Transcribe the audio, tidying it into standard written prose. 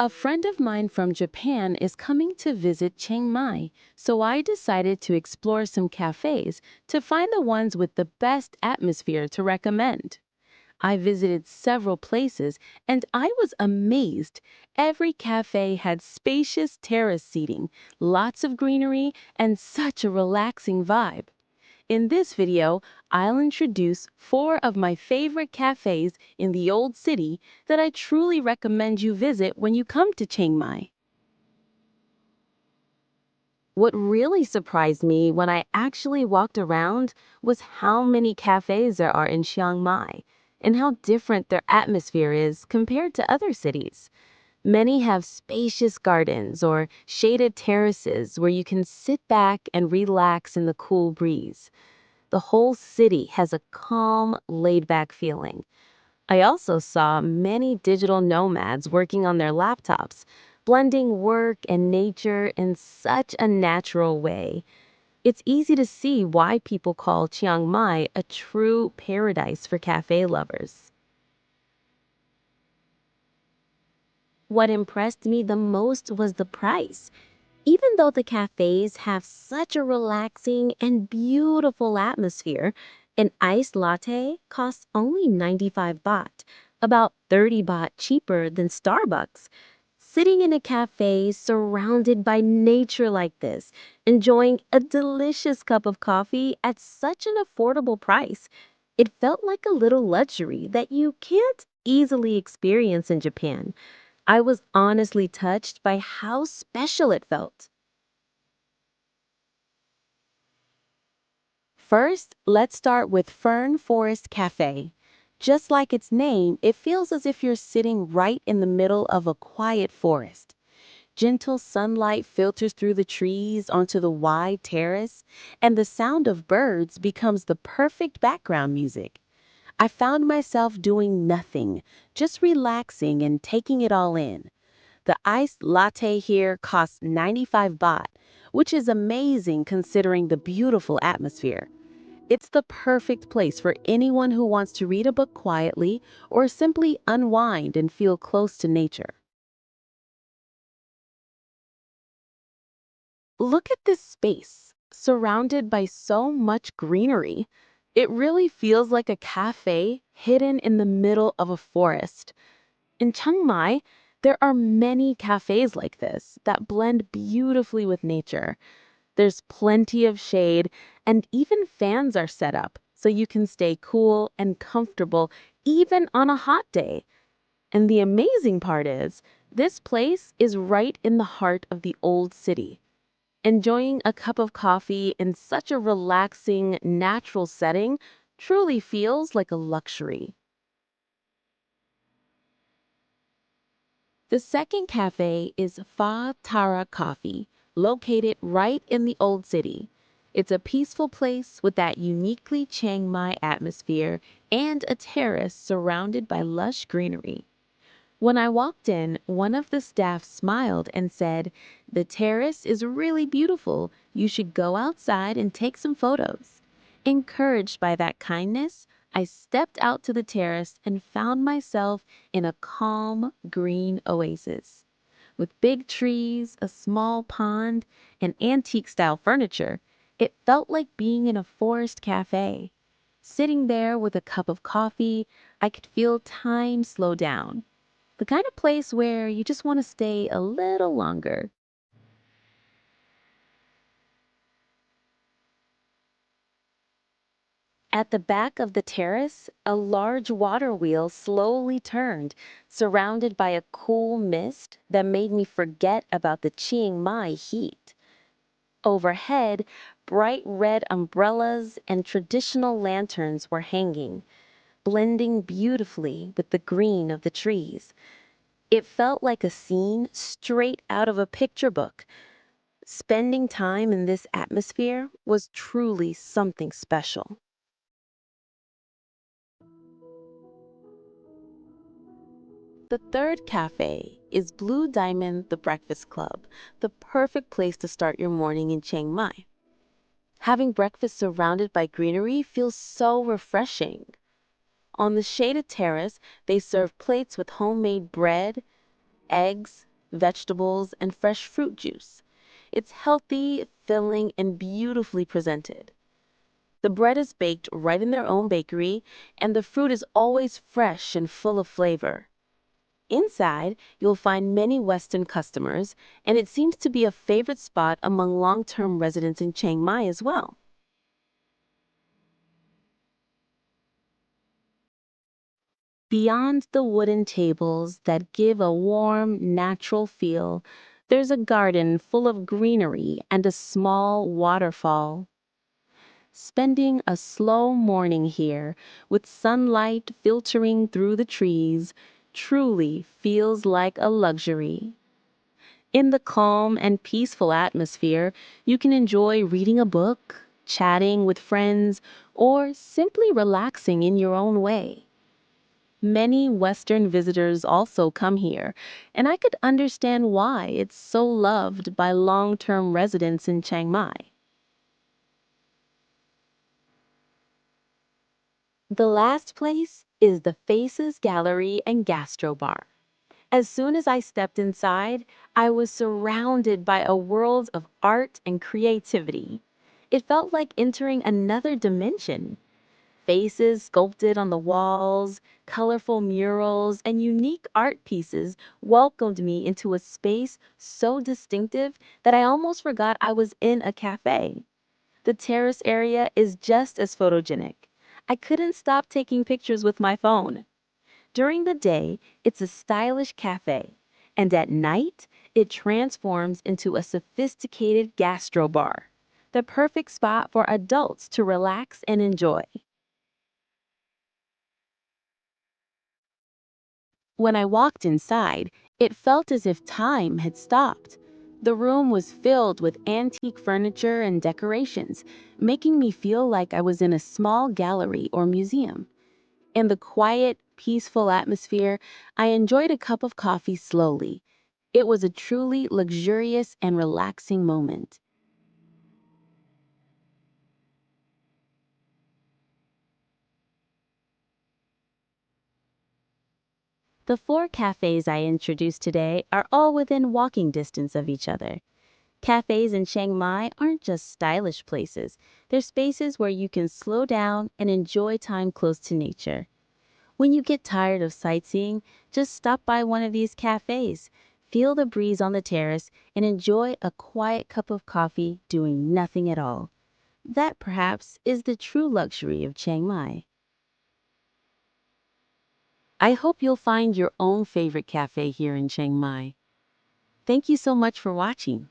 A friend of mine from Japan is coming to visit Chiang Mai, so I decided to explore some cafes to find the ones with the best atmosphere to recommend. I visited several places and I was amazed. Every cafe had spacious terrace seating, lots of greenery, and such a relaxing vibe. In this video, I'll introduce 4 of my favorite cafes in the Old City that I truly recommend you visit when you come to Chiang Mai. What really surprised me when I actually walked around was how many cafes there are in Chiang Mai and how different their atmosphere is compared to other cities. Many have spacious gardens or shaded terraces where you can sit back and relax in the cool breeze. The whole city has a calm, laid-back feeling. I also saw many digital nomads working on their laptops, blending work and nature in such a natural way. It's easy to see why people call Chiang Mai a true paradise for cafe lovers. What impressed me the most was the price. Even though the cafes have such a relaxing and beautiful atmosphere, an iced latte costs only 95 baht, about 30 baht cheaper than Starbucks. Sitting in a cafe surrounded by nature like this, enjoying a delicious cup of coffee at such an affordable price, it felt like a little luxury that you can't easily experience in Japan. I was honestly touched by how special it felt. First, let's start with Fern Forest Café. Just like its name, it feels as if you're sitting right in the middle of a quiet forest. Gentle sunlight filters through the trees onto the wide terrace, and the sound of birds becomes the perfect background music. I found myself doing nothing, just relaxing and taking it all in. The iced latte here costs 95 baht, which is amazing considering the beautiful atmosphere. It's the perfect place for anyone who wants to read a book quietly or simply unwind and feel close to nature. Look at this space, surrounded by so much greenery. It really feels like a cafe hidden in the middle of a forest. In Chiang Mai, there are many cafes like this that blend beautifully with nature. There's plenty of shade, and even fans are set up so you can stay cool and comfortable even on a hot day. And the amazing part is, this place is right in the heart of the old city. Enjoying a cup of coffee in such a relaxing, natural setting truly feels like a luxury. The second cafe is Fāh Tarā Coffee, located right in the old city. It's a peaceful place with that uniquely Chiang Mai atmosphere and a terrace surrounded by lush greenery. When I walked in, one of the staff smiled and said, "The terrace is really beautiful. You should go outside and take some photos." Encouraged by that kindness, I stepped out to the terrace and found myself in a calm, green oasis. With big trees, a small pond, and antique-style furniture, it felt like being in a forest cafe. Sitting there with a cup of coffee, I could feel time slow down. The kind of place where you just want to stay a little longer. At the back of the terrace, a large water wheel slowly turned, surrounded by a cool mist that made me forget about the Chiang Mai heat. Overhead, bright red umbrellas and traditional lanterns were hanging, blending beautifully with the green of the trees. It felt like a scene straight out of a picture book. Spending time in this atmosphere was truly something special. The third cafe is Blue Diamond the Breakfast Club, the perfect place to start your morning in Chiang Mai. Having breakfast surrounded by greenery feels so refreshing. On the shaded terrace, they serve plates with homemade bread, eggs, vegetables, and fresh fruit juice. It's healthy, filling, and beautifully presented. The bread is baked right in their own bakery, and the fruit is always fresh and full of flavor. Inside, you'll find many Western customers, and it seems to be a favorite spot among long-term residents in Chiang Mai as well. Beyond the wooden tables that give a warm, natural feel, there's a garden full of greenery and a small waterfall. Spending a slow morning here with sunlight filtering through the trees truly feels like a luxury. In the calm and peaceful atmosphere, you can enjoy reading a book, chatting with friends, or simply relaxing in your own way. Many Western visitors also come here, and I could understand why it's so loved by long-term residents in Chiang Mai. The last place is the FACES Gallery and Gastro Bar. As soon as I stepped inside, I was surrounded by a world of art and creativity. It felt like entering another dimension. Faces sculpted on the walls, colorful murals, and unique art pieces welcomed me into a space so distinctive that I almost forgot I was in a cafe. The terrace area is just as photogenic. I couldn't stop taking pictures with my phone. During the day, it's a stylish cafe, and at night, it transforms into a sophisticated gastro bar, the perfect spot for adults to relax and enjoy. When I walked inside, it felt as if time had stopped. The room was filled with antique furniture and decorations, making me feel like I was in a small gallery or museum. In the quiet, peaceful atmosphere, I enjoyed a cup of coffee slowly. It was a truly luxurious and relaxing moment. The four cafes I introduced today are all within walking distance of each other. Cafes in Chiang Mai aren't just stylish places, they're spaces where you can slow down and enjoy time close to nature. When you get tired of sightseeing, just stop by one of these cafes, feel the breeze on the terrace, and enjoy a quiet cup of coffee doing nothing at all. That perhaps is the true luxury of Chiang Mai. I hope you'll find your own favorite cafe here in Chiang Mai. Thank you so much for watching.